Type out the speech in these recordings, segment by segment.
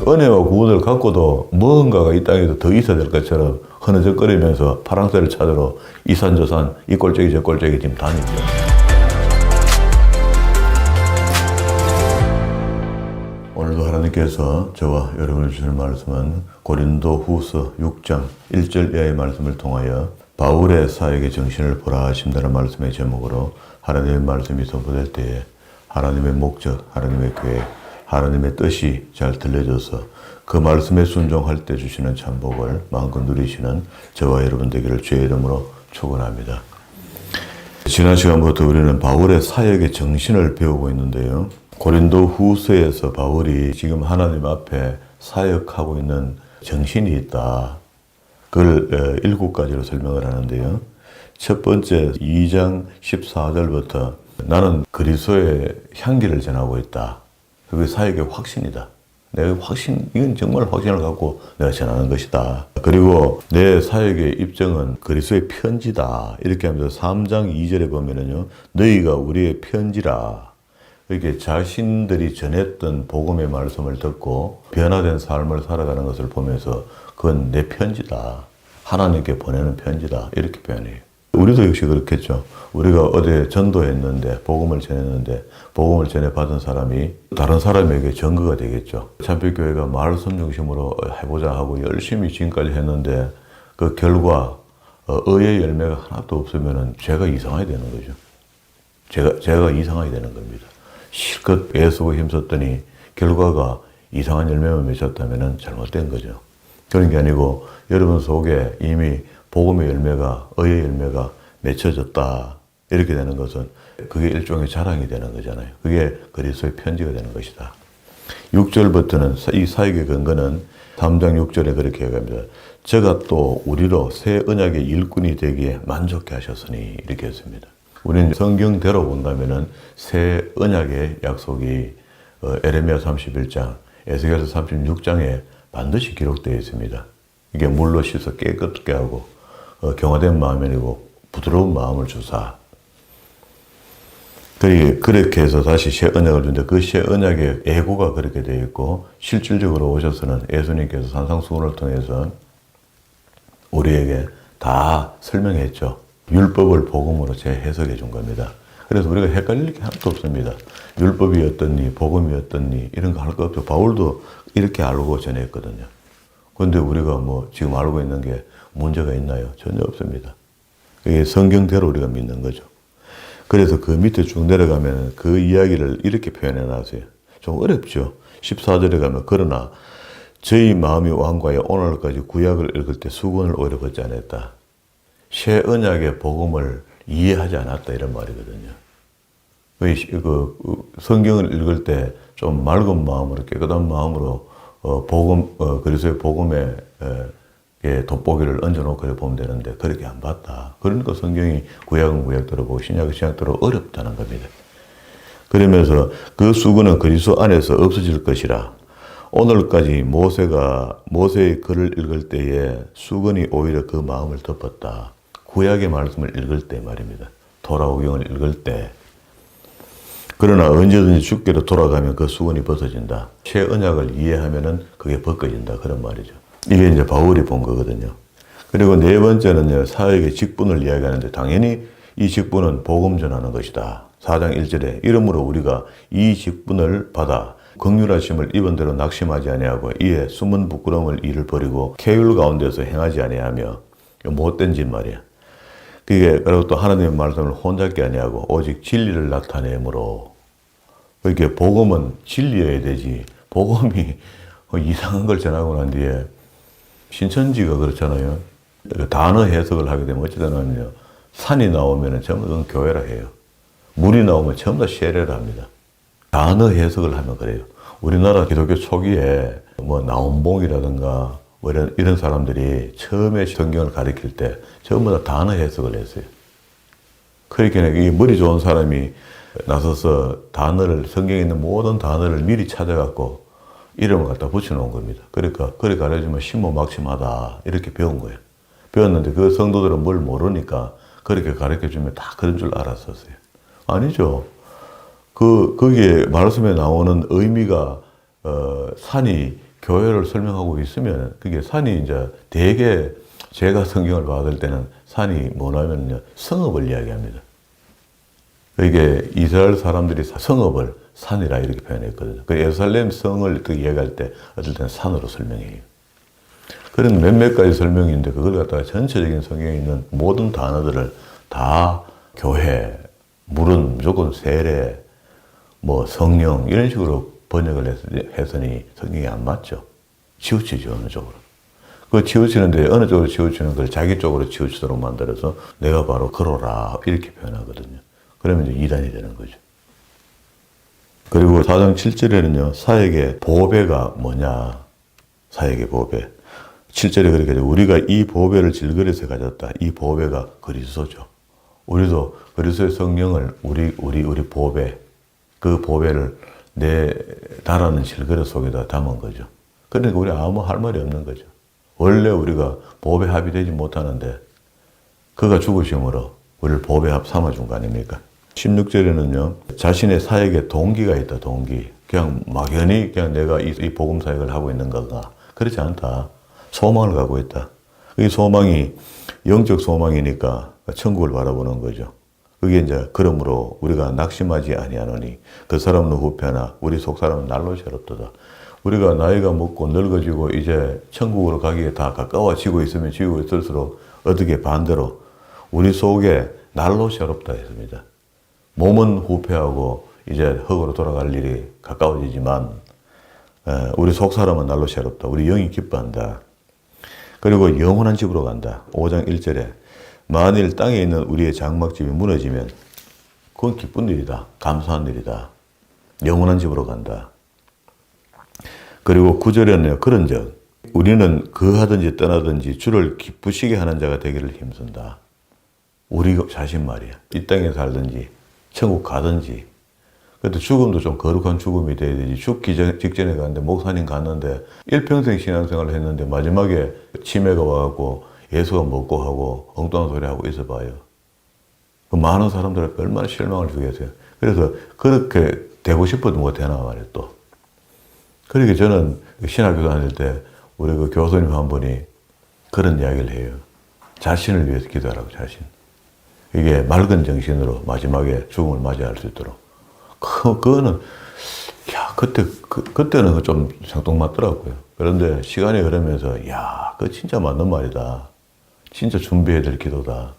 은혜와 구원을 갖고도 뭔가가 이 땅에도 더 있어야 될 것처럼 흐느적거리면서 파랑새를 찾으러 이산저산 이 꼴짝이 저 꼴짝이 지금 다니죠. 오늘도 하나님께서 저와 여러분을 주시는 말씀은 고린도 후서 6장 1절 이하의 말씀을 통하여 바울의 사역의 정신을 보라 하신다는 말씀의 제목으로 하나님의 말씀이 선포될 때에 하나님의 목적, 하나님의 계획, 하나님의 뜻이 잘 들려져서 그 말씀에 순종할 때 주시는 참복을 마음껏 누리시는 저와 여러분 되기를 주의 이름으로 축원합니다. 지난 시간부터 우리는 바울의 사역의 정신을 배우고 있는데요. 고린도 후서에서 바울이 지금 하나님 앞에 사역하고 있는 정신이 있다. 그걸 7가지로 설명을 하는데요. 첫 번째 2장 14절부터 나는 그리스도의 향기를 전하고 있다. 그게 사역의 확신이다. 내가 이건 정말 확신을 갖고 내가 전하는 것이다. 그리고 내 사역의 입증은 그리스도의 편지다. 이렇게 하면서 3장 2절에 보면은요, 너희가 우리의 편지라. 이렇게 자신들이 전했던 복음의 말씀을 듣고 변화된 삶을 살아가는 것을 보면서 그건 내 편지다. 하나님께 보내는 편지다. 이렇게 표현해요. 우리도 역시 그렇겠죠. 우리가 어디에 전도했는데, 복음을 전했는데, 복음을 전해받은 사람이 다른 사람에게 증거가 되겠죠. 참빛교회가 말씀 중심으로 해보자 하고 열심히 지금까지 했는데, 그 결과, 의의 열매가 하나도 없으면 죄가 이상하게 되는 거죠. 죄가 이상하게 되는 겁니다. 실컷 애쓰고 힘썼더니 결과가 이상한 열매만 맺었다면 잘못된 거죠. 그런 게 아니고 여러분 속에 이미 복음의 열매가, 의의 열매가 맺혀졌다. 이렇게 되는 것은 그게 일종의 자랑이 되는 거잖아요. 그게 그리스도의 편지가 되는 것이다. 6절부터는 이 사역의 근거는 3장 6절에 그렇게 얘기합니다. 저가 또 우리로 새 언약의 일꾼이 되기에 만족해 하셨으니 이렇게 했습니다. 우리는 성경대로 본다면은 새 언약의 약속이 에레미야 31장, 에스겔서 36장에 반드시 기록되어 있습니다. 이게 물로 씻어 깨끗게 하고 경화된 마음이고 부드러운 마음을 주사. 그렇게 해서 다시 새 언약을 주는데 그 새 언약의 예고가 그렇게 되어 있고 실질적으로 오셔서는 예수님께서 산상수훈을 통해서 우리에게 다 설명했죠. 율법을 복음으로 재해석해 준 겁니다. 그래서 우리가 헷갈릴 게 하나도 없습니다. 율법이 어떻니, 복음이 어떻니 이런 거 할 거 없죠. 바울도 이렇게 알고 전했거든요. 그런데 우리가 지금 알고 있는 게 문제가 있나요? 전혀 없습니다. 이게 성경대로 우리가 믿는 거죠. 그래서 그 밑에 쭉 내려가면 그 이야기를 이렇게 표현해 놨어요. 좀 어렵죠. 14절에 가면 그러나 저희 마음이 완고하여 오늘까지 구약을 읽을 때 수건을 오히려 벗지 않았다. 새 언약의 복음을 이해하지 않았다 이런 말이거든요. 성경을 읽을 때 좀 맑은 마음으로 깨끗한 마음으로 그리스도의 복음에 돋보기를 얹어놓고 보면 되는데 그렇게 안 봤다. 그러니까 성경이 구약은 구약대로 보고 신약은 신약대로 어렵다는 겁니다. 그러면서 그 수건은 그리스도 안에서 없어질 것이라. 오늘까지 모세의 글을 읽을 때에 수건이 오히려 그 마음을 덮었다. 구약의 말씀을 읽을 때 말입니다. 토라오경을 읽을 때. 그러나 언제든지 주께로 돌아가면 그 수건이 벗어진다. 새 언약을 이해하면은 그게 벗겨진다. 그런 말이죠. 이게 이제 바울이 본 거거든요. 그리고 네 번째는요, 사역의 직분을 이야기하는데 당연히 이 직분은 복음 전하는 것이다. 4장 1절에 이러므로 우리가 이 직분을 받아 긍휼하심을 입은 대로 낙심하지 아니하고 이에 숨은 부끄러움을 이를 버리고 계율 가운데서 행하지 아니하며 못된 짓 말이야. 그리고 또 하나님의 말씀을 혼잡게 아니하고 오직 진리를 나타내므로. 이렇게 복음은 진리여야 되지. 복음이 이상한 걸 전하고 난 뒤에 신천지가 그렇잖아요. 단어 해석을 하게 되면 어찌 되냐면요. 산이 나오면 전부 다 교회라 해요. 물이 나오면 전부 다 세례를 합니다. 단어 해석을 하면 그래요. 우리나라 기독교 초기에 나온봉이라든가 이런 사람들이 처음에 성경을 가르칠 때 전부 다 단어 해석을 했어요. 그러니까 이 머리 좋은 사람이 나서서 성경에 있는 모든 단어를 미리 찾아갖고 이름을 갖다 붙여놓은 겁니다. 그러니까 그래 가르치면 신모막심하다 이렇게 배운 거예요. 배웠는데 그 성도들은 뭘 모르니까 그렇게 가르쳐주면 다 그런 줄 알았었어요. 아니죠. 거기에 말씀에 나오는 의미가 산이 교회를 설명하고 있으면 그게 산이 이제 대개 제가 성경을 받을 때는 산이 뭐냐면요. 성읍을 이야기합니다. 이게 이스라엘 사람들이 성읍을 산이라 이렇게 표현했거든요. 그 예루살렘 성을 이야기할 때 어떨 때는 산으로 설명해요. 그런 몇몇 가지 설명인데 그걸 갖다가 전체적인 성경에 있는 모든 단어들을 다 교회, 물은 무조건 세례, 뭐 성령 이런 식으로 번역을 했으니 성경이 안 맞죠. 치우치죠 어느 쪽으로. 그 치우치는데 어느 쪽으로 치우치는 걸 자기 쪽으로 치우치도록 만들어서 내가 바로 그러라 이렇게 표현하거든요. 그러면 이제 이단이 되는 거죠. 그리고 4장 7절에는요. 사역의 보배가 뭐냐. 사역의 보배. 7절에 그렇게 해요. 우리가 이 보배를 질그릇에 가졌다. 이 보배가 그리스도죠. 우리도 그리스도의 성령을 우리 보배, 그 보배를 내 달아는 질그릇 속에다 담은 거죠. 그러니까 우리 아무 할 말이 없는 거죠. 원래 우리가 보배 합이 되지 못하는데 그가 죽으심으로 우리를 보배 합 삼아준 거 아닙니까? 16절에는요, 자신의 사역에 동기가 있다, 동기. 그냥 막연히 그냥 내가 이 복음 사역을 하고 있는 건가? 그렇지 않다. 소망을 갖고 있다. 이 소망이 영적 소망이니까 천국을 바라보는 거죠. 그게 이제 그러므로 우리가 낙심하지 아니하노니 그 사람은 후패나 우리 속 사람은 날로 새롭도다. 우리가 나이가 먹고 늙어지고 이제 천국으로 가기에 다 가까워지고 있으면 지고 있을수록 어떻게 반대로 우리 속에 날로 새롭다 했습니다. 몸은 후패하고 이제 흙으로 돌아갈 일이 가까워지지만 우리 속 사람은 날로 새롭다. 우리 영이 기뻐한다. 그리고 영원한 집으로 간다. 5장 1절에 만일 땅에 있는 우리의 장막집이 무너지면 그건 기쁜 일이다. 감사한 일이다. 영원한 집으로 간다. 그리고 9절에는 그런즉 우리는 거하든지 떠나든지 주를 기쁘시게 하는 자가 되기를 힘쓴다. 우리 자신 말이야. 이 땅에 살든지 천국 가든지. 그래도 죽음도 좀 거룩한 죽음이 돼야 되지. 죽기 직전에 갔는데 목사님 갔는데 일평생 신앙생활을 했는데 마지막에 치매가 와갖고 예수가 먹고 하고 엉뚱한 소리 하고 있어봐요. 그 많은 사람들에게 얼마나 실망을 주겠어요. 그래서 그렇게 되고 싶어도 못해나 말이에요 또. 그러니까 저는 신학교 다닐 때 우리 그 교수님 한 분이 그런 이야기를 해요. 자신을 위해서 기도하라고, 자신. 이게 맑은 정신으로 마지막에 죽음을 맞이할 수 있도록. 그거는, 야, 그때는 좀 생뚱맞더라고요. 그런데 시간이 흐르면서, 야, 그거 진짜 맞는 말이다. 진짜 준비해야 될 기도다.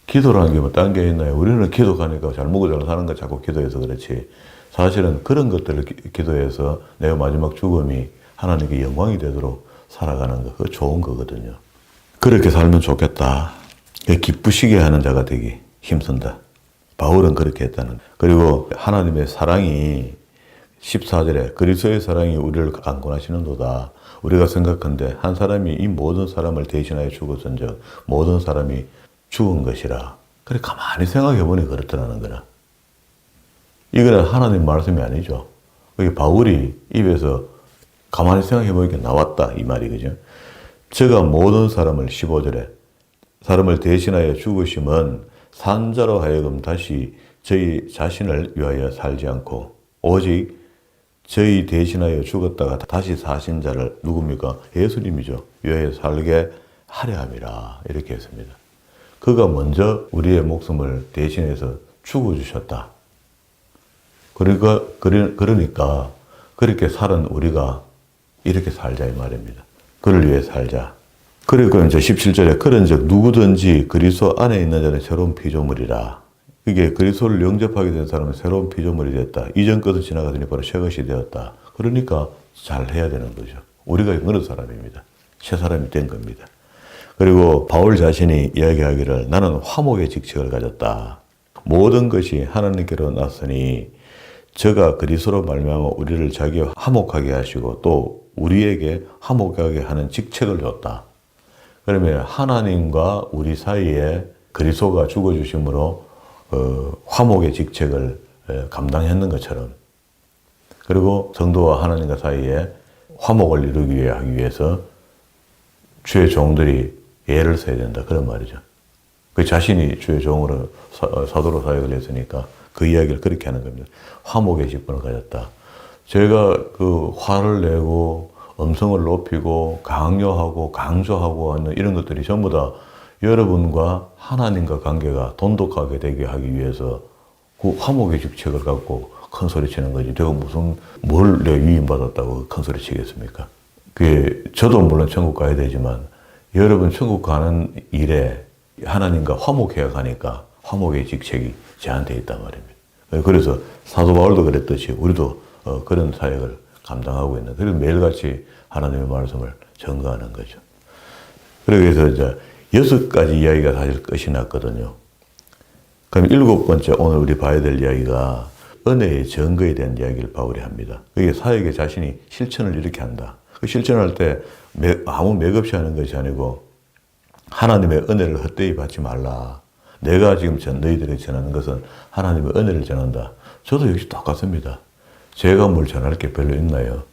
기도라는 게 뭐 딴 게 있나요? 우리는 기도하니까 잘 먹고 잘 사는 거 자꾸 기도해서 그렇지. 사실은 그런 것들을 기도해서 내가 마지막 죽음이 하나님께 영광이 되도록 살아가는 거, 그거 좋은 거거든요. 그렇게 살면 좋겠다. 기쁘시게 하는 자가 되기 힘쓴다. 바울은 그렇게 했다는. 그리고 하나님의 사랑이 14절에 그리스도의 사랑이 우리를 강권하시는도다. 우리가 생각한데 한 사람이 이 모든 사람을 대신하여 죽었은즉 모든 사람이 죽은 것이라. 그래 가만히 생각해 보니 그렇더라는 거라. 이거는 하나님 말씀이 아니죠. 그게 바울이 입에서 가만히 생각해 보니까 나왔다 이 말이 그죠. 저가 모든 사람을 15절에 사람을 대신하여 죽으심은 산자로 하여금 다시 저희 자신을 위하여 살지 않고 오직 저희 대신하여 죽었다가 다시 사신 자를 누굽니까? 예수님이죠. 위하여 살게 하려 함이라 이렇게 했습니다. 그가 먼저 우리의 목숨을 대신해서 죽어주셨다. 그러니까 그렇게 살은 우리가 이렇게 살자 이 말입니다. 그를 위해 살자. 그리고 이제 17절에 그런즉 누구든지 그리스도 안에 있는 자는 새로운 피조물이라. 이게 그리스도를 영접하게 된 사람은 새로운 피조물이 됐다. 이전 것은 지나가더니 바로 새 것이 되었다. 그러니까 잘 해야 되는 거죠. 우리가 어느 사람입니다. 새 사람이 된 겁니다. 그리고 바울 자신이 이야기하기를 나는 화목의 직책을 가졌다. 모든 것이 하나님께로 났으니 저가 그리스도로 말미암아 우리를 자기와 화목하게 하시고 또 우리에게 화목하게 하는 직책을 줬다. 그러면 하나님과 우리 사이에 그리스도가 죽어주심으로 화목의 직책을 감당했는 것처럼 그리고 성도와 하나님과 사이에 화목을 이루기 위해서 주의 종들이 예를 써야 된다. 그런 말이죠. 그 자신이 주의 종으로 사도로 사역을 했으니까 그 이야기를 그렇게 하는 겁니다. 화목의 직분을 가졌다. 제가 그 화를 내고 음성을 높이고 강요하고 강조하고 하는 이런 것들이 전부 다 여러분과 하나님과 관계가 돈독하게 되게 하기 위해서 그 화목의 직책을 갖고 큰 소리 치는 거지. 내가 무슨 뭘 내가 위임받았다고 큰 소리 치겠습니까? 그게 저도 물론 천국 가야 되지만 여러분 천국 가는 일에 하나님과 화목해야 가니까 화목의 직책이 저한테 있단 말입니다. 그래서 사도 바울도 그랬듯이 우리도 그런 사역을 감당하고 있는, 그래서 매일같이 하나님의 말씀을 전가하는 거죠. 그래서 이제 6가지 이야기가 사실 끝이 났거든요. 그럼 7번째 오늘 우리 봐야 될 이야기가 은혜의 증거에 대한 이야기를 바울이 합니다. 그게 사역에 자신이 실천을 이렇게 한다. 그 실천할 때 아무 맥없이 하는 것이 아니고 하나님의 은혜를 헛되이 받지 말라. 내가 지금 너희들에게 전하는 것은 하나님의 은혜를 전한다. 저도 역시 똑같습니다. 제가 뭘 전할 게 별로 있나요?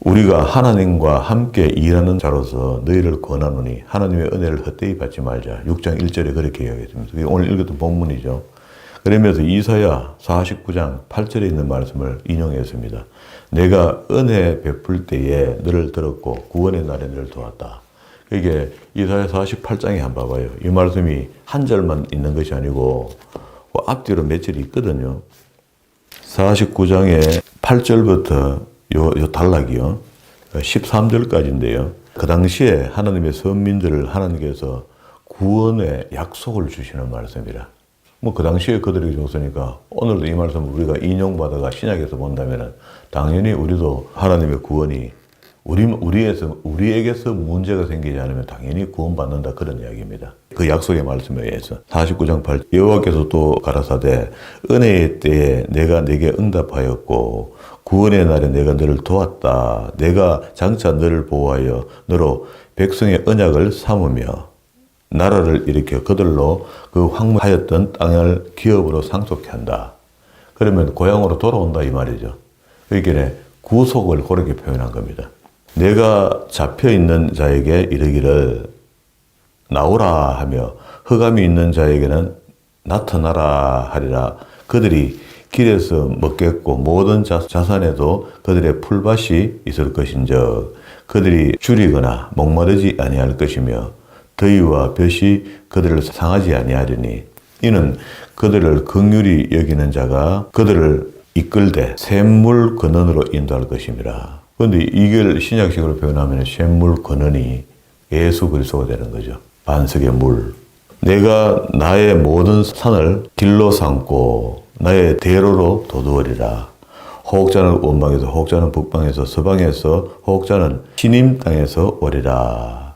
우리가 하나님과 함께 일하는 자로서 너희를 권하노니 하나님의 은혜를 헛되이 받지 말자. 6장 1절에 그렇게 이야기했습니다. 그게 오늘 읽었던 본문이죠. 그러면서 이사야 49장 8절에 있는 말씀을 인용했습니다. 내가 은혜 베풀 때에 너를 들었고 구원의 날에 너를 도왔다. 이게 이사야 48장에 한번 봐봐요. 이 말씀이 한 절만 있는 것이 아니고 앞뒤로 몇 절이 있거든요. 49장의 8절부터 요 단락이요. 13절까지인데요. 그 당시에 하나님의 선민들을 하나님께서 구원의 약속을 주시는 말씀이라. 뭐 그 당시에 그들에게 줬으니까 오늘도 이 말씀을 우리가 인용받아가 신약에서 본다면 당연히 우리도 하나님의 구원이 우리에게서 문제가 생기지 않으면 당연히 구원받는다, 그런 이야기입니다. 그 약속의 말씀에 의해서 49장 8 여호와께서 또 가라사대 은혜의 때에 내가 내게 응답하였고 구원의 날에 내가 너를 도왔다. 내가 장차 너를 보호하여 너로 백성의 언약을 삼으며 나라를 일으켜 그들로 그 황무하였던 땅을 기업으로 상속케 한다. 그러면 고향으로 돌아온다 이 말이죠. 그러니까 구속을 그렇게 표현한 겁니다. 내가 잡혀있는 자에게 이르기를 나오라 하며 흑암이 있는 자에게는 나타나라 하리라. 그들이 길에서 먹겠고 모든 자산에도 그들의 풀밭이 있을 것인즉 그들이 줄이거나 목마르지 아니할 것이며 더위와 볕이 그들을 상하지 아니하리니 이는 그들을 긍휼히 여기는 자가 그들을 이끌되 샘물 근원으로 인도할 것임이라. 그런데 이걸 신약식으로 표현하면 샘물 근원이 예수 그리스도가 되는 거죠. 반석의 물. 내가 나의 모든 산을 길로 삼고 나의 대로로 도두으리라. 호흡자는 원방에서, 호흡자는 북방에서, 서방에서, 호흡자는 시님 땅에서 오리라.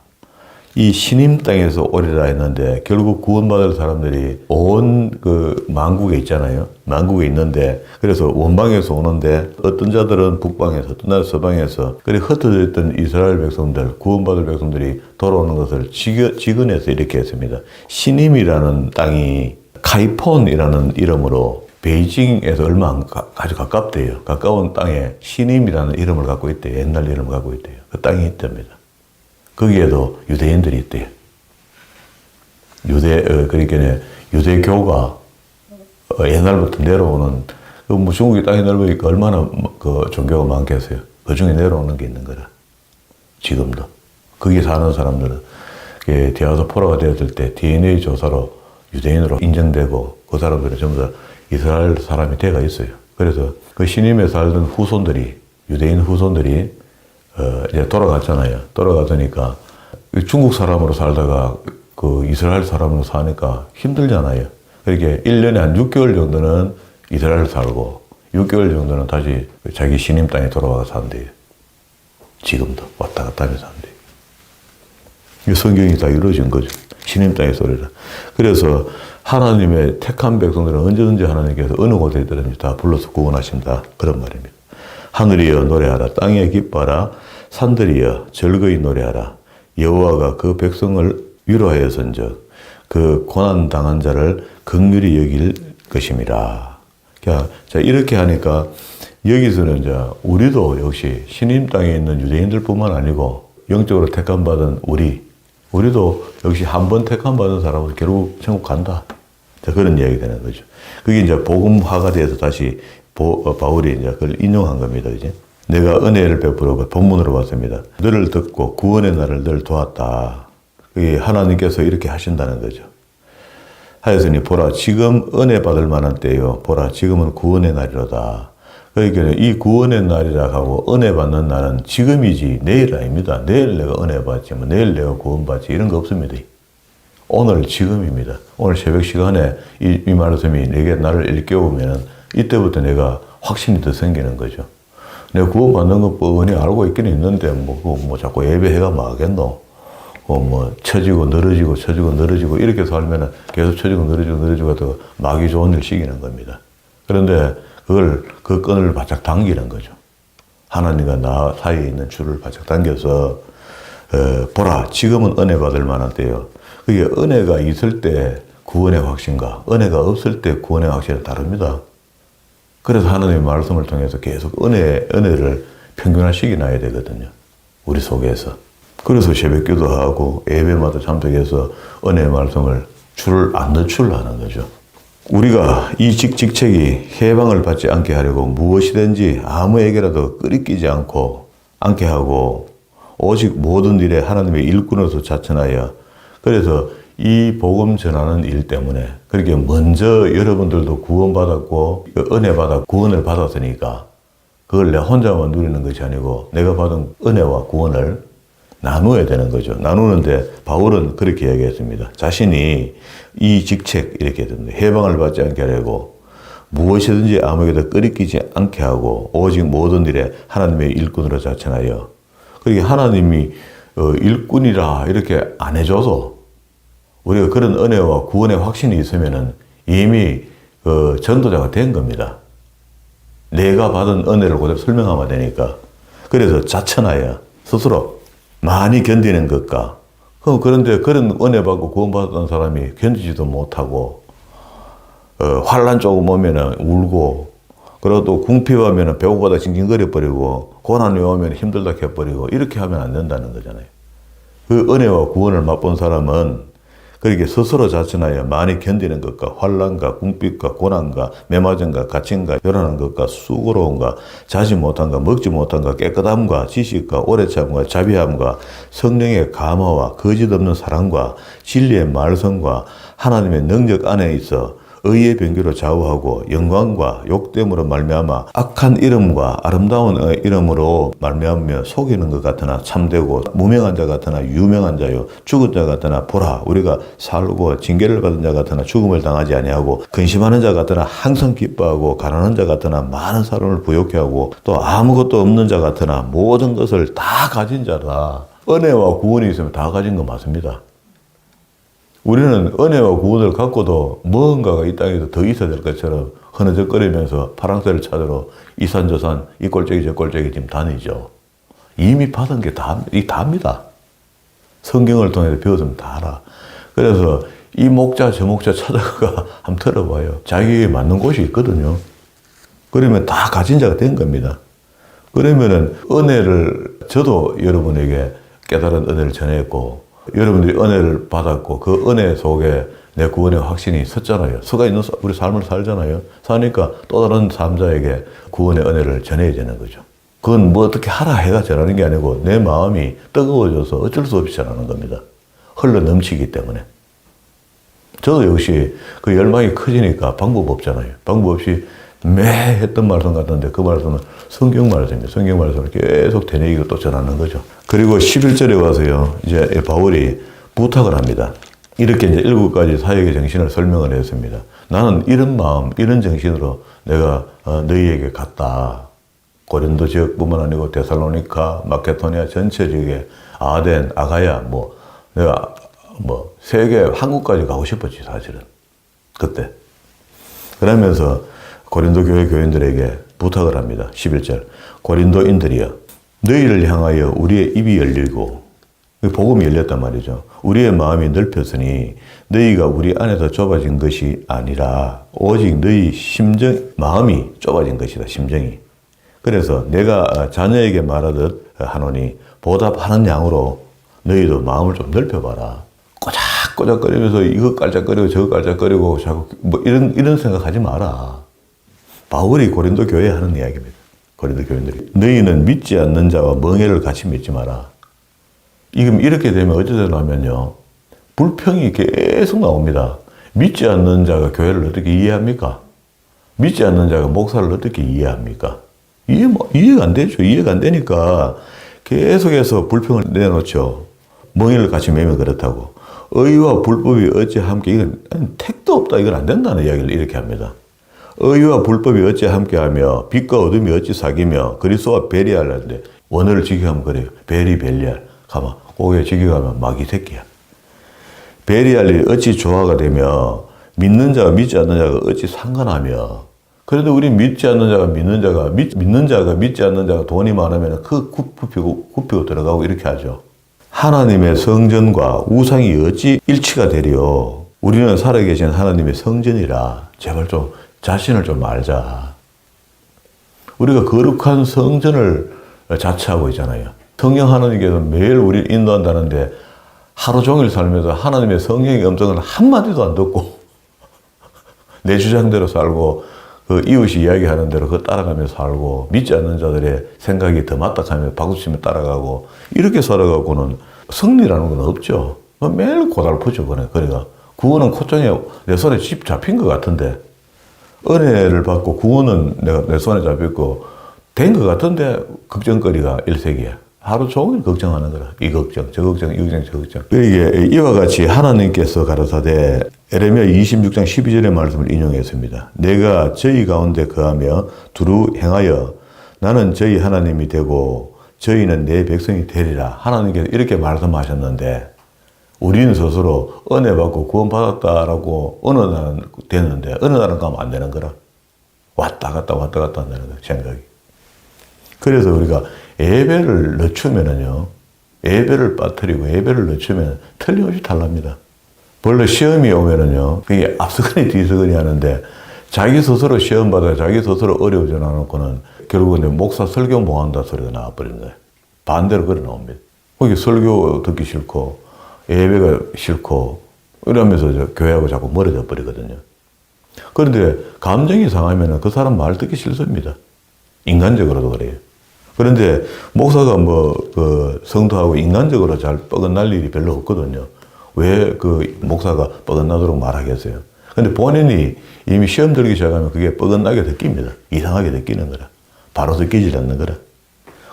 이 시님 땅에서 오리라 했는데 결국 구원받을 사람들이 온 그 만국에 있잖아요. 만국에 있는데 그래서 원방에서 오는데 어떤 자들은 북방에서, 어떤 자들은 서방에서, 그래 흩어져 있던 이스라엘 백성들, 구원받을 백성들이 돌아오는 것을 지근해서 이렇게 했습니다. 시님이라는 땅이 카이폰이라는 이름으로 베이징에서 얼마 아주 가깝대요. 가까운 땅에 시님이라는 이름을 갖고 있대요. 옛날 이름을 갖고 있대요. 그 땅이 있답니다. 거기에도 유대인들이 있대요. 그러니까 유대교가 옛날부터 내려오는, 뭐 중국이 땅이 넓으니까 얼마나 그 종교가 많겠어요. 그 중에 내려오는 게 있는 거라. 지금도. 거기 사는 사람들은 디아스포라가 되었을 때 DNA 조사로 유대인으로 인정되고 그 사람들은 전부 다 이스라엘 사람이 돼가 있어요. 그래서 그 시님에 살던 후손들이, 유대인 후손들이 이제 돌아갔잖아요. 돌아갔으니까 중국 사람으로 살다가 그 이스라엘 사람으로 사니까 힘들잖아요. 그러니까 1년에 한 6개월 정도는 이스라엘 살고 6개월 정도는 다시 자기 시님 땅에 돌아와서 산대요. 지금도 왔다 갔다 하면서 산대요. 이 성경이 다 이루어진 거죠. 시님 땅에 소리라. 그래서 하나님의 택한 백성들은 언제든지 하나님께서 어느 곳에 있든지 다 불러서 구원하신다. 그런 말입니다. 하늘이여 노래하라. 땅에 기뻐하라. 산들이여 즐거이 노래하라. 여호와가 그 백성을 위로하여선즉 그 고난당한 자를 긍휼히 여길 것임이라. 자, 이렇게 하니까 여기서는 이제 우리도 역시 신임 땅에 있는 유대인들뿐만 아니고 영적으로 택함받은 우리도 역시 한 번 택함받은 사람은 결국 천국 간다. 자, 그런 이야기 되는 거죠. 그게 이제 복음화가 돼서 다시 바울이 이제 그걸 인용한 겁니다. 이제 내가 은혜를 베풀어 본문으로 봤습니다. 너를 듣고 구원의 날을 늘 도왔다. 그게 하나님께서 이렇게 하신다는 거죠. 하였으니 보라 지금 은혜 받을 만한 때요. 보라 지금은 구원의 날이로다. 그러니까 이 구원의 날이라 하고 은혜 받는 날은 지금이지 내일 아닙니다. 내일 내가 은혜 받지 뭐 내일 내가 구원 받지 이런 거 없습니다. 오늘 지금입니다. 오늘 새벽 시간에 이 말씀이 내게 나를 일깨우면 이때부터 내가 확신이 더 생기는 거죠. 내가 구원 받는 것 뻔히 알고 있긴 있는데 뭐 자꾸 예배해가 마겠노. 뭐 처지고 늘어지고 처지고 늘어지고 이렇게 살면은 계속 처지고 늘어지고 더 마귀 좋은 일 시키는 겁니다. 그런데 그 끈을 바짝 당기는 거죠. 하나님과 나 사이에 있는 줄을 바짝 당겨서 보라 지금은 은혜 받을 만한 때요. 그게 은혜가 있을 때 구원의 확신과 은혜가 없을 때 구원의 확신이 다릅니다. 그래서 하나님의 말씀을 통해서 계속 은혜를 평균화시켜 놔야 되거든요. 우리 속에서. 그래서 새벽 기도하고 예배마다 참석해서 은혜의 말씀을 줄을 안 늦추려 하는 거죠. 우리가 이 직책이 해방을 받지 않게 하려고 무엇이든지 아무에게라도 끄리끼지 않게 하고 오직 모든 일에 하나님의 일꾼으로서 자천하여 그래서 이 복음 전하는 일 때문에 그렇게 먼저 여러분들도 구원받았고 은혜 받아 구원을 받았으니까 그걸 내 혼자만 누리는 것이 아니고 내가 받은 은혜와 구원을 나누어야 되는 거죠. 나누는데 바울은 그렇게 얘기했습니다. 자신이 이 직책 이렇게 했는데 해방을 받지 않게 하려고 무엇이든지 아무에게도 끄리끼지 않게 하고 오직 모든 일에 하나님의 일꾼으로 자천하여 그렇게 하나님이 일꾼이라 이렇게 안 해줘서 우리가 그런 은혜와 구원의 확신이 있으면은 이미 전도자가 된 겁니다. 내가 받은 은혜를 그대로 설명하면 되니까. 그래서 자천하여 스스로 많이 견디는 것과 그런데 그런 은혜 받고 구원 받았던 사람이 견디지도 못하고 환란 조금 오면은 울고 그리고 또 궁핍하면은 배고파다 징징거려 버리고 고난이 오면 힘들다 해버리고 이렇게 하면 안 된다는 거잖아요. 그 은혜와 구원을 맛본 사람은 그렇게 스스로 자천하여 많이 견디는 것과 환란과 궁핍과 고난과 매맞음과 갇힘과 요란한 것과 수고로움과 자지 못함과 먹지 못함과 깨끗함과 지식과 오래 참과 자비함과 성령의 감화와 거짓 없는 사랑과 진리의 말씀과 하나님의 능력 안에 있어 의의 변규로 좌우하고 영광과 욕됨으로 말미암아 악한 이름과 아름다운 이름으로 말미암며 속이는 것 같으나 참되고 무명한 자 같으나 유명한 자요 죽은 자 같으나 보라 우리가 살고 징계를 받은 자 같으나 죽음을 당하지 아니하고 근심하는 자 같으나 항상 기뻐하고 가난한 자 같으나 많은 사람을 부욕해 하고 또 아무것도 없는 자 같으나 모든 것을 다 가진 자라. 은혜와 구원이 있으면 다 가진 거 맞습니다. 우리는 은혜와 구원을 갖고도 무언가가 이 땅에서 더 있어야 될 것처럼 흐느적거리면서 파랑새를 찾으러 이 산 저 산, 이 꼴짝이 저 꼴짝이 지금 다니죠. 이미 받은 게 다입니다. 성경을 통해서 배웠으면 다 알아. 그래서 이 목자 저 목자 찾아가 한번 들어봐요. 자기에게 맞는 곳이 있거든요. 그러면 다 가진 자가 된 겁니다. 그러면은 은혜를 저도 여러분에게 깨달은 은혜를 전했고 여러분들이 은혜를 받았고 그 은혜 속에 내 구원의 확신이 있었잖아요. 서가 있는 우리 삶을 살잖아요. 사니까 또 다른 삶자에게 구원의 은혜를 전해야 되는 거죠. 그건 뭐 어떻게 하라 해가 전하는 게 아니고 내 마음이 뜨거워져서 어쩔 수 없이 전하는 겁니다. 흘러 넘치기 때문에. 저도 역시 그 열망이 커지니까 방법 없잖아요. 방법 없이 매 했던 말씀 같은데 그 말씀은 성경 말씀입니다. 성경 말씀을 계속 되뇌이고 또 전하는 거죠. 그리고 11절에 와서요, 이제 바울이 부탁을 합니다. 이렇게 이제 7가지 사역의 정신을 설명을 했습니다. 나는 이런 마음, 이런 정신으로 내가 너희에게 갔다. 고린도 지역뿐만 아니고 데살로니카, 마케도니아 전체적에 아덴, 아가야, 내가 세계 한국까지 가고 싶었지, 사실은. 그때. 그러면서 고린도 교회 교인들에게 부탁을 합니다. 11절. 고린도인들이여, 너희를 향하여 우리의 입이 열리고, 복음이 열렸단 말이죠. 우리의 마음이 넓혔으니 너희가 우리 안에서 좁아진 것이 아니라 오직 너희 마음이 좁아진 것이다, 심정이. 그래서 내가 자녀에게 말하듯 하노니 보답하는 양으로 너희도 마음을 좀 넓혀봐라. 꼬작꼬작거리면서 이거 깔짝거리고 저거 깔짝거리고 자꾸 이런 생각하지 마라. 바울이 고린도 교회에 하는 이야기입니다. 고린도 교인들이. 너희는 믿지 않는 자와 멍에를 같이 믿지 마라. 이렇게 되면 어떻게 되냐면요. 불평이 계속 나옵니다. 믿지 않는 자가 교회를 어떻게 이해합니까? 믿지 않는 자가 목사를 어떻게 이해합니까? 이해가 안 되죠. 이해가 안 되니까 계속해서 불평을 내놓죠. 멍에를 같이 매면 그렇다고. 의와 불법이 어찌 함께, 이건 택도 없다. 이건 안 된다는 이야기를 이렇게 합니다. 의와 불법이 어찌 함께하며 빛과 어둠이 어찌 사귀며 그리스도와 베리알인데 원어를 지켜가면 그래요. 베리알 가만 고개 지켜가면 마귀 새끼야. 베리알이 어찌 조화가 되며 믿는 자가 믿지 않는 자가 어찌 상관하며. 그래도 우리 믿지 않는 자가 믿는 자가 믿지 않는 자가 돈이 많으면 그 굽히고 들어가고 이렇게 하죠. 하나님의 성전과 우상이 어찌 일치가 되리요. 우리는 살아계신 하나님의 성전이라. 제발 좀 자신을 좀 알자. 우리가 거룩한 성전을 자처하고 있잖아요. 성령 하나님께서 매일 우리를 인도한다는데 하루 종일 살면서 하나님의 성령의 음성을 한마디도 안 듣고 내 주장대로 살고 그 이웃이 이야기하는 대로 그거 따라가며 살고 믿지 않는 자들의 생각이 더 맞닥하며 박수치며 따라가고 이렇게 살아가고는 승리라는 건 없죠. 매일 고달프죠. 그러니까 구원은 콧등에 내 손에 집 잡힌 것 같은데 은혜를 받고 구원은 내 손에 잡혔고 된 것 같은데 걱정거리가 일색이야. 하루 종일 걱정하는 거라. 이 걱정, 저 걱정, 이 걱정, 저 걱정. 이게 이와 같이 하나님께서 가라사대 에레미야 26장 12절의 말씀을 인용했습니다. 내가 저희 가운데 거하며 두루 행하여 나는 저희 하나님이 되고 저희는 내 백성이 되리라. 하나님께서 이렇게 말씀하셨는데 우리는 스스로 은혜 받고 구원 받았다라고 어느 날은 되는데 어느 날은 가면 안 되는 거라. 왔다 갔다 안 되는 거야, 생각이. 그래서 우리가 예배를 늦추면은요, 예배를 빠뜨리고 예배를 늦추면 틀림없이 탈납니다. 원래 시험이 오면은요, 그게 앞서거니 뒤서거니 하는데 자기 스스로 시험 받아 자기 스스로 어려워져 나놓고는 결국은 목사 설교 뭐 한다 소리가 나와버리는 거예요. 반대로 그래 나옵니다. 거기 설교 듣기 싫고 예배가 싫고 이러면서 교회하고 자꾸 멀어져 버리거든요. 그런데 감정이 상하면 그 사람 말 듣기 싫습니다. 인간적으로도 그래요. 그런데 목사가 성도하고 인간적으로 잘 뻐근날 일이 별로 없거든요. 왜 그 목사가 뻐근나도록 말하겠어요? 근데 본인이 이미 시험 들기 시작하면 그게 뻐근나게 느낍니다. 이상하게 느끼는 거라. 바로 느끼지 않는 거라.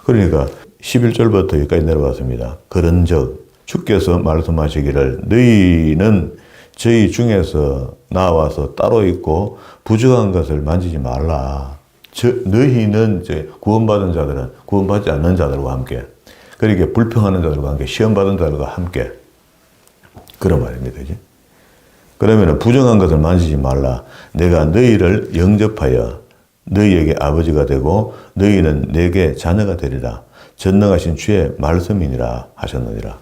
그러니까 11절부터 여기까지 내려왔습니다. 그런즉 주께서 말씀하시기를 너희는 저희 중에서 나와서 따로 있고 부정한 것을 만지지 말라. 너희는 이제 구원받은 자들은 구원받지 않는 자들과 함께 그러니까 불평하는 자들과 함께 시험받은 자들과 함께 그런 말입니다. 그치? 그러면 부정한 것을 만지지 말라. 내가 너희를 영접하여 너희에게 아버지가 되고 너희는 내게 자녀가 되리라. 전능하신 주의 말씀이니라 하셨느니라.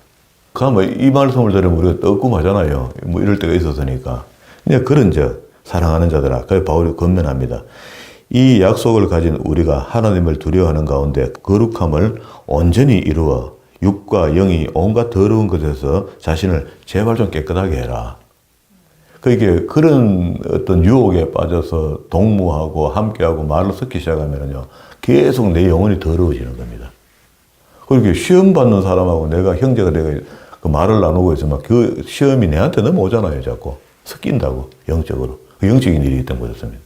이 말씀을 들으면 우리가 떡꿈하잖아요. 이럴 때가 있었으니까. 그냥 그런즉 사랑하는 자들아. 그래서 바울이 권면합니다. 이 약속을 가진 우리가 하나님을 두려워하는 가운데 거룩함을 온전히 이루어 육과 영이 온갖 더러운 것에서 자신을 제발 좀 깨끗하게 해라. 그게 그런 어떤 유혹에 빠져서 동무하고 함께하고 말을 섞기 시작하면요. 계속 내 영혼이 더러워지는 겁니다. 그렇게 시험 받는 사람하고 내가 형제가 내가 그 말을 나누고 있으면 그 시험이 내한테 넘어오잖아요. 자꾸 섞인다고 영적으로. 그 영적인 일이 있던 거였습니다.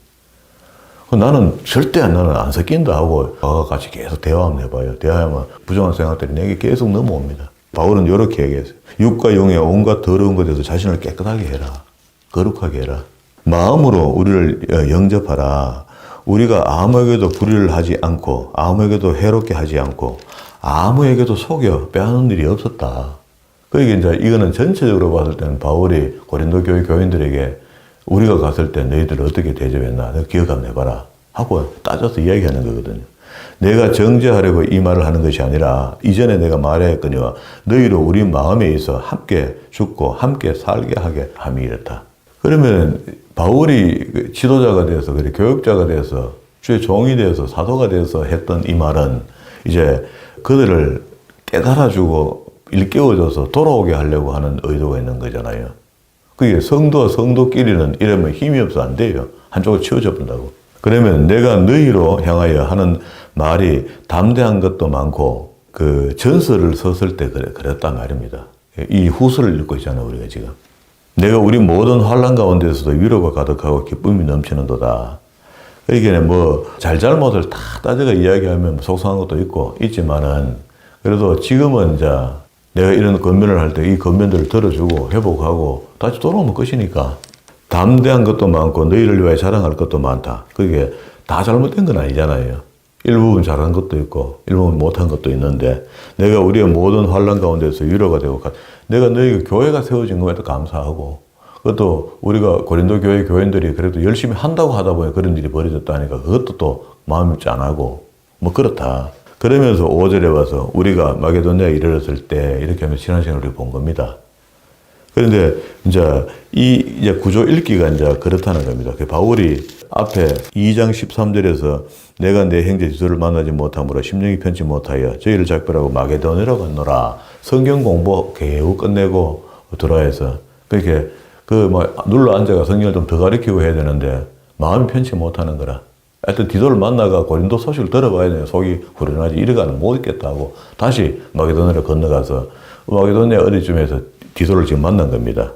나는 절대 나는 안 섞인다 하고 같이 계속 대화 한번 해봐요. 대화하면 부정한 생각들이 내게 계속 넘어옵니다. 바울은 이렇게 얘기했어요. 육과 영의 온갖 더러운 것에서 자신을 깨끗하게 해라. 거룩하게 해라. 마음으로 우리를 영접하라. 우리가 아무에게도 불의를 하지 않고 아무에게도 해롭게 하지 않고 아무에게도 속여 빼앗는 일이 없었다. 그러니까 이제 이거는 전체적으로 봤을 때는 바울이 고린도 교회 교인들에게 우리가 갔을 때 너희들 어떻게 대접했나 내가 기억 한번 해봐라 하고 따져서 이야기하는 거거든요. 내가 정죄하려고 이 말을 하는 것이 아니라 이전에 내가 말했거니와 너희로 우리 마음에 있어 함께 죽고 함께 살게 하게 함이 이렇다. 그러면 바울이 지도자가 돼서 그래 교육자가 돼서 주의 종이 돼서 사도가 돼서 했던 이 말은 이제 그들을 깨달아주고 일깨워줘서 돌아오게 하려고 하는 의도가 있는 거잖아요. 그게 성도와 성도끼리는 이러면 힘이 없어 안 돼요. 한쪽으로 치워져 본다고. 그러면 내가 너희로 향하여 하는 말이 담대한 것도 많고 그 전설을 썼을 때 그랬단 말입니다. 이 후서를 읽고 있잖아요, 우리가 지금. 내가 우리 모든 환난 가운데서도 위로가 가득하고 기쁨이 넘치는도다. 그러니까 뭐 잘잘못을 다 따져가 이야기하면 속상한 것도 있지만은 그래도 지금은 이제 내가 이런 권면을 할 때 이 권면들을 들어주고 회복하고 다시 돌아오면 끝이니까 담대한 것도 많고 너희를 위하여 자랑할 것도 많다. 그게 다 잘못된 건 아니잖아요. 일부분 잘한 것도 있고 일부분 못한 것도 있는데 내가 우리의 모든 환난 가운데서 위로가 되고 내가 너희가 교회가 세워진 것에도 감사하고 그것도 우리가 고린도 교회 교인들이 그래도 열심히 한다고 하다 보니 그런 일이 벌어졌다니까 그것도 또 마음이 짠하고 뭐 그렇다. 그러면서 5절에 와서 우리가 마게도냐에 이르렀을 때 이렇게 하면 지난 시간에 우리가 본 겁니다. 그런데 이제 구조 읽기가 이제 그렇다는 겁니다. 그 바울이 앞에 2장 13절에서 내가 내 형제 디도를 만나지 못함으로 심령이 편치 못하여 저희를 작별하고 마게도냐로 갔노라. 성경 공부 겨우 끝내고 돌아와서 그렇게 눌러 앉아가 성경을 좀 더 가르치고 해야 되는데 마음이 편치 못하는 거라. 하여튼 디도를 만나가 고린도 소식을 들어봐야 되는 속이 후련하지 이래가는 못 있겠다고 다시 마게도냐로 건너가서 마게도냐 어디쯤에서 디도를 지금 만난 겁니다.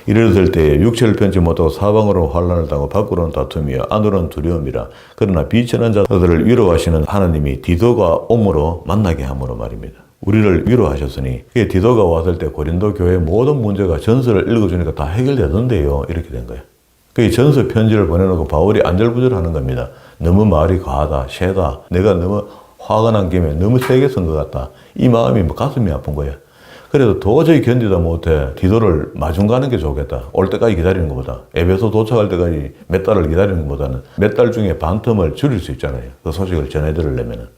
이르렀을 때 육체를 편치 못하고 사방으로 환난을 당하고 밖으로는 다툼이요 안으로는 두려움이라. 그러나 비천한 자들을 위로하시는 하나님이 디도가 옴으로 만나게 함으로 말입니다. 우리를 위로하셨으니 디도가 왔을 때 고린도 교회의 모든 문제가 전서를 읽어주니까 다 해결되던데요. 이렇게 된 거예요. 그 전서 편지를 보내놓고 바울이 안절부절하는 겁니다. 너무 말이 과하다, 세다. 내가 너무 화가 난 김에 너무 세게 쓴 것 같다. 이 마음이 가슴이 아픈 거예요. 그래도 도저히 견디다 못해 디도를 마중 가는 게 좋겠다. 올 때까지 기다리는 것보다 에베소 도착할 때까지 몇 달을 기다리는 것보다는 몇 달 중에 반 텀을 줄일 수 있잖아요. 그 소식을 전해드리려면은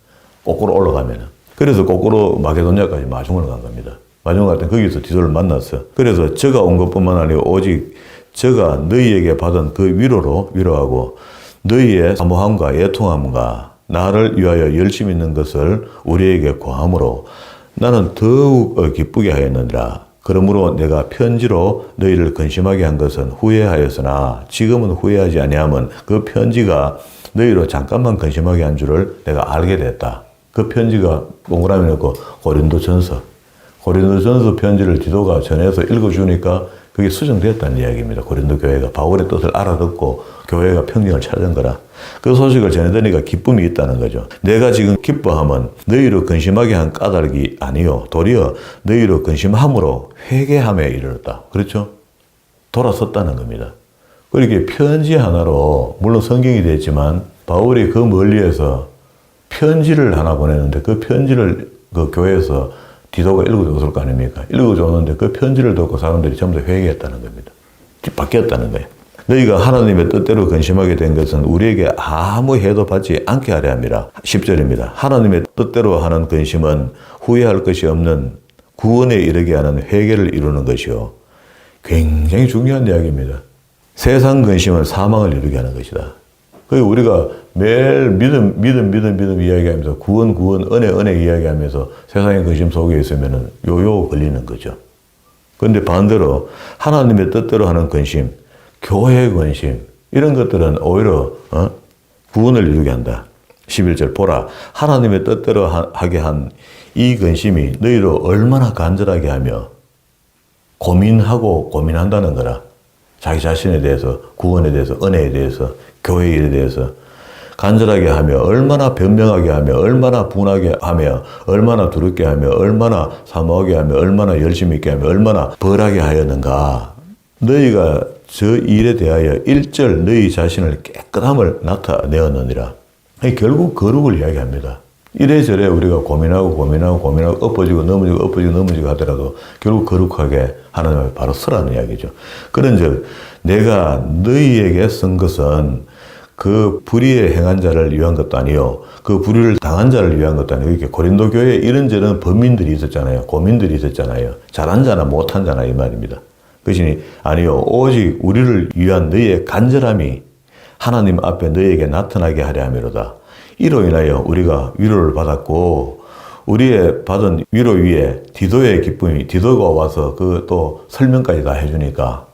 거꾸로 올라가면은. 그래서 거꾸로 마게도냐까지 마중을 간 겁니다. 마중 갈 때 거기서 디도를 만났어. 그래서 저가 온 것뿐만 아니고 오직 저가 너희에게 받은 그 위로로 위로하고 너희의 사모함과 애통함과 나를 위하여 열심히 있는 것을 우리에게 고함으로 나는 더욱 기쁘게 하였느니라. 그러므로 내가 편지로 너희를 근심하게 한 것은 후회하였으나 지금은 후회하지 아니하면 그 편지가 너희로 잠깐만 근심하게 한 줄을 내가 알게 됐다. 그 편지가 동그라미 넣고 고린도전서 편지를 디도가 전해서 읽어주니까 그게 수정됐다는 이야기입니다. 고린도 교회가 바울의 뜻을 알아듣고 교회가 평정을 찾은 거라. 그 소식을 전해드리니까 기쁨이 있다는 거죠. 내가 지금 기뻐함은 너희로 근심하게 한 까닭이 아니요 도리어 너희로 근심함으로 회개함에 이르렀다. 그렇죠? 돌아섰다는 겁니다. 그렇게 편지 하나로 물론 성경이 됐지만 바울이 그 멀리에서 편지를 하나 보내는데 그 편지를 그 교회에서 디도가 읽어줬을 거 아닙니까? 읽어줬는데 그 편지를 듣고 사람들이 전부 다 회개했다는 겁니다. 바뀌었다는 거예요. 너희가 하나님의 뜻대로 근심하게 된 것은 우리에게 아무 해도 받지 않게 하려 함이라. 10절입니다. 하나님의 뜻대로 하는 근심은 후회할 것이 없는 구원에 이르게 하는 회개를 이루는 것이요. 굉장히 중요한 이야기입니다. 세상 근심은 사망을 이루게 하는 것이다. 그게 우리가 매일 믿음 이야기하면서 구원, 은혜 이야기하면서 세상의 근심 속에 있으면은 요요 걸리는 거죠. 그런데 반대로 하나님의 뜻대로 하는 근심, 교회의 근심, 이런 것들은 오히려 구원을 이루게 한다. 11절 보라. 하나님의 뜻대로 하게 한 이 근심이 너희로 얼마나 간절하게 하며 고민한다는 거라. 자기 자신에 대해서, 구원에 대해서, 은혜에 대해서, 교회 일에 대해서 간절하게 하며 얼마나 변명하게 하며 얼마나 분하게 하며 얼마나 두렵게 하며 얼마나 사모하게 하며 얼마나 열심히 있게 하며 얼마나 벌하게 하였는가. 너희가 저 일에 대하여 일절 너희 자신을 깨끗함을 나타내었느니라. 결국 거룩을 이야기합니다. 이래저래 우리가 고민하고 엎어지고 넘어지고 하더라도 결국 거룩하게 하나님 바로 서라는 이야기죠. 그런즉 내가 너희에게 쓴 것은 그 불의에 행한 자를 위한 것도 아니요 그 불의를 당한 자를 위한 것도 아니고 이렇게 고린도 교회에 이런저런 범인들이 있었잖아요. 고민들이 있었잖아요. 잘한 자나 못한 자나 이 말입니다. 그것이 아니요 오직 우리를 위한 너희의 간절함이 하나님 앞에 너희에게 나타나게 하려 함이로다. 이로 인하여 우리가 위로를 받았고 우리의 받은 위로 위에 디도의 기쁨이 디도가 와서 그 또 설명까지 다 해주니까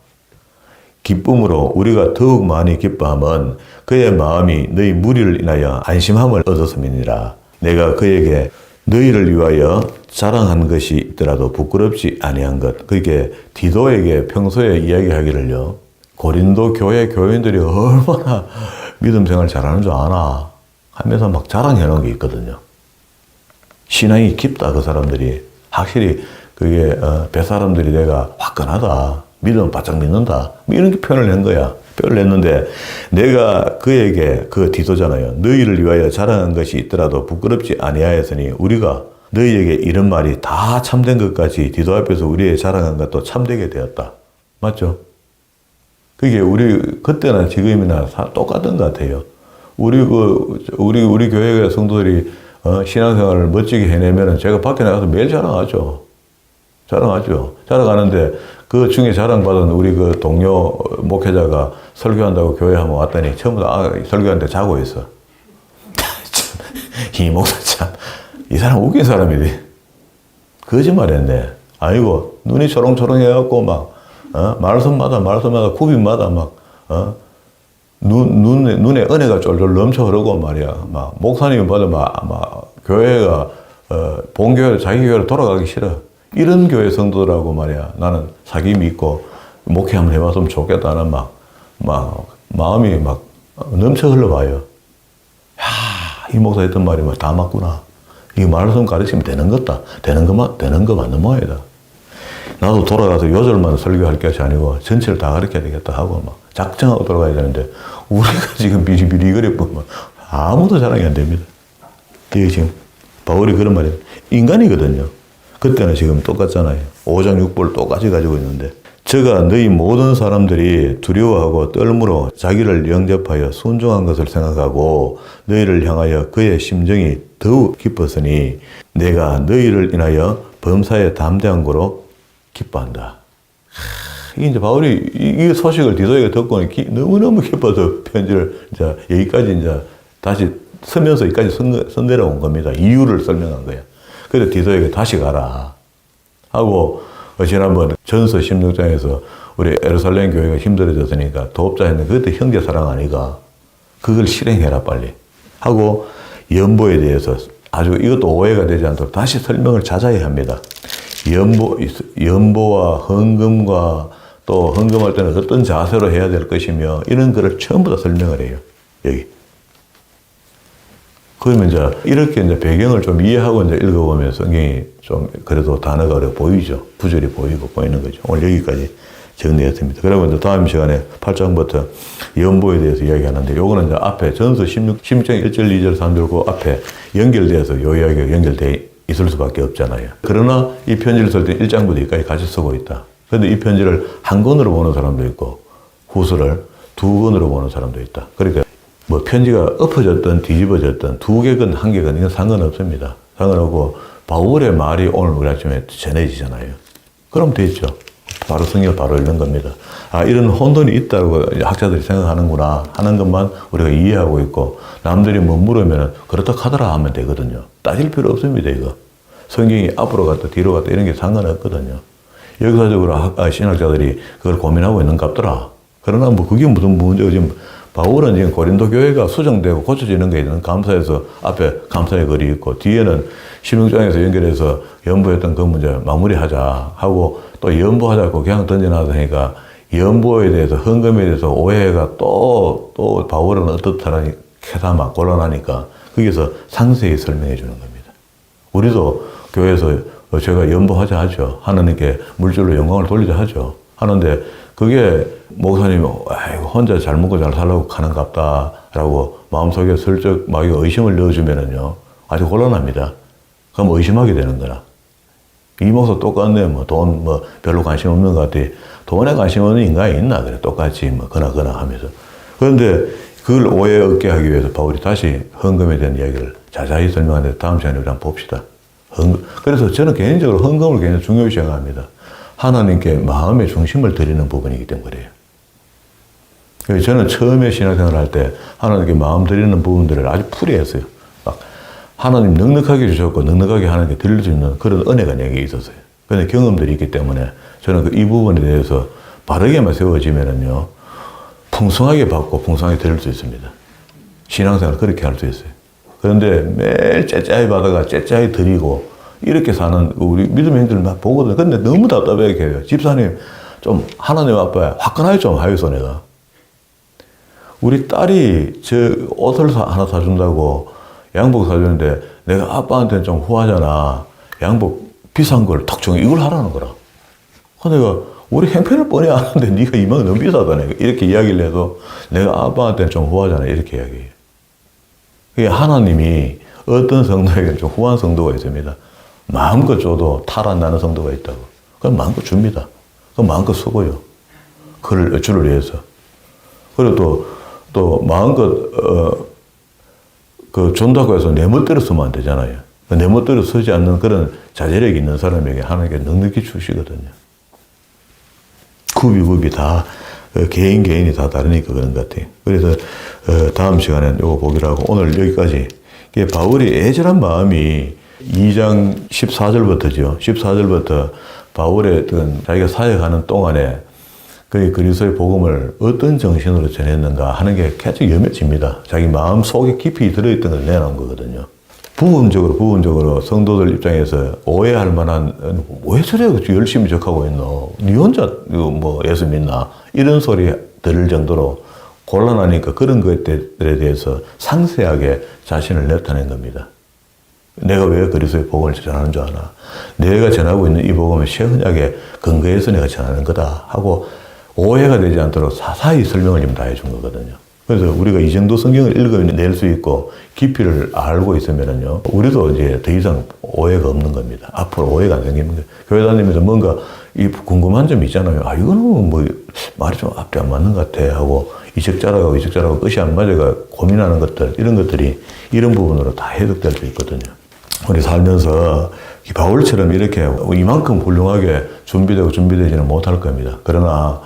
기쁨으로 우리가 더욱 많이 기뻐하면 그의 마음이 너희 무리를 인하여 안심함을 얻었음이니라. 내가 그에게 너희를 위하여 자랑한 것이 있더라도 부끄럽지 아니한 것. 그게 디도에게 평소에 이야기하기를요. 고린도 교회 교인들이 얼마나 믿음 생활 잘하는 줄 아나 하면서 막 자랑해 놓은 게 있거든요. 신앙이 깊다, 그 사람들이. 확실히 그게 뱃사람들이 내가 화끈하다. 믿으면 바짝 믿는다. 뭐 이런 표현을 낸 거야. 표현을 냈는데 내가 그에게, 그 디도잖아요. 너희를 위하여 자랑한 것이 있더라도 부끄럽지 아니하였으니 우리가 너희에게 이런 말이 다 참된 것까지 디도 앞에서 우리의 자랑한 것도 참되게 되었다. 맞죠? 그게 우리 그때나 지금이나 똑같은 것 같아요. 우리 교회 성도들이 신앙생활을 멋지게 해내면은 제가 밖에 나가서 매일 자랑하죠. 자랑하는데 그 중에 자랑받은 우리 그 동료 목회자가 설교한다고 교회 한번 왔더니 처음부터 설교하는데 자고 있어. 이 목사 참, 이 사람 웃긴 사람이지. 거짓말했네. 아이고, 눈이 초롱초롱해갖고 막, 말씀마다 구빈마다 막, 눈에 은혜가 쫄쫄 넘쳐 흐르고 말이야. 막, 목사님 봐도 막, 교회가, 본교회로, 자기 교회로 돌아가기 싫어. 이런 교회 성도들하고 말이야. 나는 사귐이 있고, 목회 한번 해봤으면 좋겠다는 마음이 막 넘쳐 흘러봐요. 야, 이 목사 했던 말이 다 맞구나. 이 말씀 가르치면 되는 거 맞는 모양이다. 나도 돌아가서 요절만 설교할 것이 아니고 전체를 다 가르쳐야 되겠다 하고 막 작정하고 돌아가야 되는데 우리가 지금 비리비리 그래 보면 아무도 자랑이 안 됩니다. 이게 지금 바울이 그런 말이에요. 인간이거든요. 그때는 지금 똑같잖아요. 5장 6볼 똑같이 가지고 있는데 저가 너희 모든 사람들이 두려워하고 떨므로 자기를 영접하여 순종한 것을 생각하고 너희를 향하여 그의 심정이 더욱 기뻤으니 내가 너희를 인하여 범사에 담대한 거로 기뻐한다. 이게 이제 바울이 이 소식을 디도에게 듣고 너무너무 기뻐서 편지를 이제 여기까지 이제 다시 쓰면서 여기까지 쓴 내려온 겁니다. 이유를 설명한 거야. 그래서 디도에게 다시 가라 하고 지난번 전서 16장에서 우리 예루살렘 교회가 힘들어졌으니까 도업자 했는데 그때 형제 사랑 아니가 그걸 실행해라 빨리 하고 연보에 대해서 아주 이것도 오해가 되지 않도록 다시 설명을 자자히 합니다. 연보와 헌금과 또 헌금할 때는 어떤 자세로 해야 될 것이며 이런 거를 전부 다 설명을 해요. 여기. 그러면 이제 이렇게 이제 배경을 좀 이해하고 이제 읽어보면 성경이 좀 그래도 단어가 어려 보이죠. 구절이 보이는 거죠. 오늘 여기까지 정리했습니다. 그러면 이제 다음 시간에 8장부터 연보에 대해서 이야기하는데 요거는 이제 앞에 전서 16장 1절, 2절, 3절 그 앞에 연결돼서 요 이야기가 연결돼 있을 수밖에 없잖아요. 그러나 이 편지를 쓸 때 1장부터 여기까지 같이 쓰고 있다. 그런데 이 편지를 한 권으로 보는 사람도 있고 후서를 두 권으로 보는 사람도 있다. 그러니까 뭐 편지가 엎어졌든 뒤집어졌든 두 개건 한 개건 이건 상관없습니다. 상관없고 바울의 말이 오늘 우리 아침에 전해지잖아요. 그럼 됐죠. 바로 성경을 바로 읽는 겁니다. 아, 이런 혼돈이 있다고 학자들이 생각하는구나 하는 것만 우리가 이해하고 있고 남들이 뭐 물으면 그렇다 하더라 하면 되거든요. 따질 필요 없습니다. 이거. 성경이 앞으로 갔다 뒤로 갔다 이런 게 상관없거든요. 역사적으로 신학자들이 그걸 고민하고 있는 것 같더라. 그러나 뭐 그게 무슨 문제고 지금 바울은 지금 고린도 교회가 수정되고 고쳐지는 게 있는 감사해서 앞에 감사의 글이 있고 뒤에는 16장에서 연결해서 연보했던 그 문제 마무리하자 하고 또 연보하자고 그냥 던져놔서니까 연보에 대해서 헌금에 대해서 오해가 또 바울은 어떻다라니 캐다 막 곤란하니까 거기서 상세히 설명해 주는 겁니다. 우리도 교회에서 제가 연보하자 하죠. 하나님께 물질로 영광을 돌리자 하죠. 하는데 그게 목사님이 혼자 잘 먹고 잘 살라고 하는갑다라고 마음속에 슬쩍 막 의심을 넣어주면은요 아주 곤란합니다. 그럼 의심하게 되는 거라. 이 목사 똑같네. 돈 별로 관심 없는 것 같아. 돈에 관심 없는 인간이 있나? 그래. 똑같이 거나 하면서. 그런데 그걸 오해 얻게 하기 위해서 바울이 다시 헌금에 대한 이야기를 자세히 설명하는데 다음 시간에 우리 한번 봅시다. 그래서 저는 개인적으로 헌금을 굉장히 중요시 생각합니다. 하나님께 마음의 중심을 드리는 부분이기 때문에 그래요. 저는 처음에 신앙생활을 할 때 하나님께 마음 드리는 부분들을 아주 풀이했어요. 막 하나님 넉넉하게 주셨고 넉넉하게 하나님께 드릴 수 있는 그런 은혜가 내게 있었어요. 그런데 경험들이 있기 때문에 저는 이 부분에 대해서 바르게만 세워지면은요 풍성하게 받고 풍성하게 드릴 수 있습니다. 신앙생활 그렇게 할 수 있어요. 그런데 매일 째짜이 받아가 째짜이 드리고 이렇게 사는 우리 믿음의 형들 막 보거든요. 근데 너무 답답하게 해요. 집사님 좀 하나님 앞에 화끈하게 좀 하여서 내가. 우리 딸이 저 옷을 하나 사준다고 양복 사주는데 내가 아빠한테는 좀 후하잖아. 양복 비싼 걸 턱 정해 이걸 하라는 거라. 내가 우리 형편을 뻔히 아는데 네가 이만큼 너무 비싸다네. 이렇게 이야기를 해도 내가 아빠한테는 좀 후하잖아. 이렇게 이야기해요. 그게 하나님이 어떤 성도에게 좀 후한 성도가 있습니다. 마음껏 줘도 탈 안 나는 성도가 있다고. 그럼 마음껏 줍니다. 그럼 마음껏 쓰고요. 주를 위해서. 그리고 또 마음껏 준다고 해서 내 멋대로 쓰면 안 되잖아요. 내 멋대로 쓰지 않는 그런 자제력이 있는 사람에게 하나님께 넉넉히 주시거든요. 굽이 다 개인이 다 다르니까 그런 것 같아요. 그래서 다음 시간엔 요거 보기로 하고 오늘 여기까지. 이게 바울이 애절한 마음이 2장 14절부터죠. 14절부터 바울의 어떤 자기가 사역하는 동안에 그 그리스도의 복음을 어떤 정신으로 전했는가 하는 게 계속 염려집니다. 자기 마음 속에 깊이 들어있던 걸 내놓은 거거든요. 부분적으로 성도들 입장에서 오해할 만한 왜 저래 열심히 적하고 있노? 니 혼자 뭐 예수 믿나? 이런 소리 들을 정도로 곤란하니까 그런 것들에 대해서 상세하게 자신을 나타낸 겁니다. 내가 왜 그리스도의 복음을 전하는 줄 아나? 내가 전하고 있는 이 복음을 시원하게 근거해서 내가 전하는 거다 하고 오해가 되지 않도록 사사히 설명을 좀 다 해준 거거든요. 그래서 우리가 이 정도 성경을 읽어낼 수 있고 깊이를 알고 있으면은요, 우리도 이제 더 이상 오해가 없는 겁니다. 앞으로 오해가 안 생기는 거예요. 교회 다니면서 뭔가 이 궁금한 점이 있잖아요. 이거는 뭐 말이 좀 앞뒤 안 맞는 것 같아 하고 이적자라고 끝이 안 맞아가 고민하는 것들, 이런 것들이 이런 부분으로 다 해석될 수 있거든요. 우리 살면서 바울처럼 이렇게 이만큼 훌륭하게 준비되지는 못할 겁니다. 그러나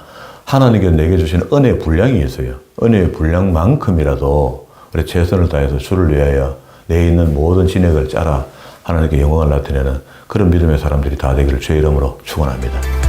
하나님께서 내게 주신 은혜의 분량이 있어요. 은혜의 분량만큼이라도 우리 최선을 다해서 주를 위하여 내 있는 모든 진액을 짜라 하나님께 영광을 나타내는 그런 믿음의 사람들이 다 되기를 주의 이름으로 축원합니다.